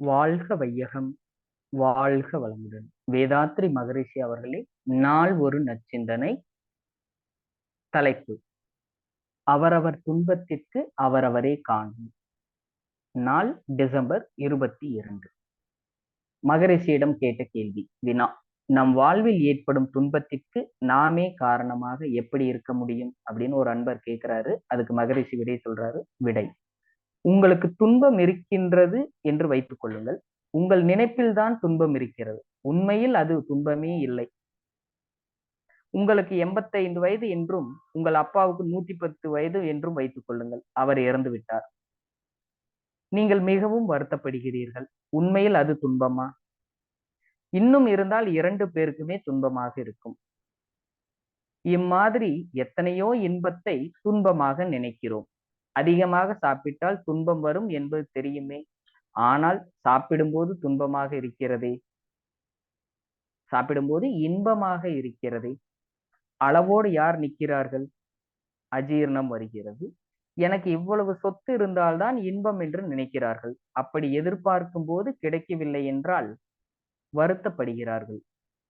வாழ்க வையகம், வாழ்க வளமுடன். வேதாத்ரி மகரிஷி அவர்களே, நாள் ஒரு நச்சிந்தனை. தலைப்பு: அவரவர் துன்பத்திற்கு அவரவரே காணும். நாள் டிசம்பர் 22. மகரிஷியிடம் கேட்ட கேள்வி. வினா: நம் வாழ்வில் ஏற்படும் துன்பத்திற்கு நாமே காரணமாக எப்படி இருக்க முடியும் அப்படின்னு ஒரு அன்பர் கேட்கிறாரு. அதுக்கு மகரிஷி விடை சொல்றாரு. விடை: உங்களுக்கு துன்பம் இருக்கின்றது என்று வைத்துக் கொள்ளுங்கள். உங்கள் நினைப்பில்தான் துன்பம் இருக்கிறது. உண்மையில் அது துன்பமே இல்லை. உங்களுக்கு 85 வயது என்றும் உங்கள் அப்பாவுக்கு 110 வயது என்றும் வைத்துக் கொள்ளுங்கள். அவர் இறந்து விட்டார். நீங்கள் மிகவும் வருத்தப்படுகிறீர்கள். உண்மையில் அது துன்பமா? இன்னும் இருந்தால் 2 பேருக்குமே துன்பமாக இருக்கும். இம்மாதிரி எத்தனையோ இன்பத்தை துன்பமாக நினைக்கிறோம். அதிகமாக சாப்பிட்டால் துன்பம் வரும் என்பது தெரியுமே. ஆனால் சாப்பிடும்போது துன்பமாக இருக்கிறதே, சாப்பிடும்போது இன்பமாக இருக்கிறதே. அளவோடு யார் நிற்கிறார்கள்? அஜீர்ணம் வருகிறது. எனக்கு இவ்வளவு சொத்து இருந்தால்தான் இன்பம் என்று நினைக்கிறார்கள். அப்படி எதிர்பார்க்கும் போது கிடைக்கவில்லை என்றால் வருத்தப்படுகிறார்கள்.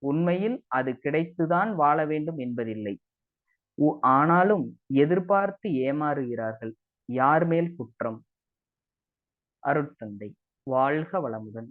உண்மையில் அது கிடைத்துதான் வாழ வேண்டும் என்பதில்லை. ஆனாலும் எதிர்பார்த்து ஏமாறுகிறார்கள். யார் மேல் குற்றம்? அருட்தந்தை. வாழ்க வளமுடன்.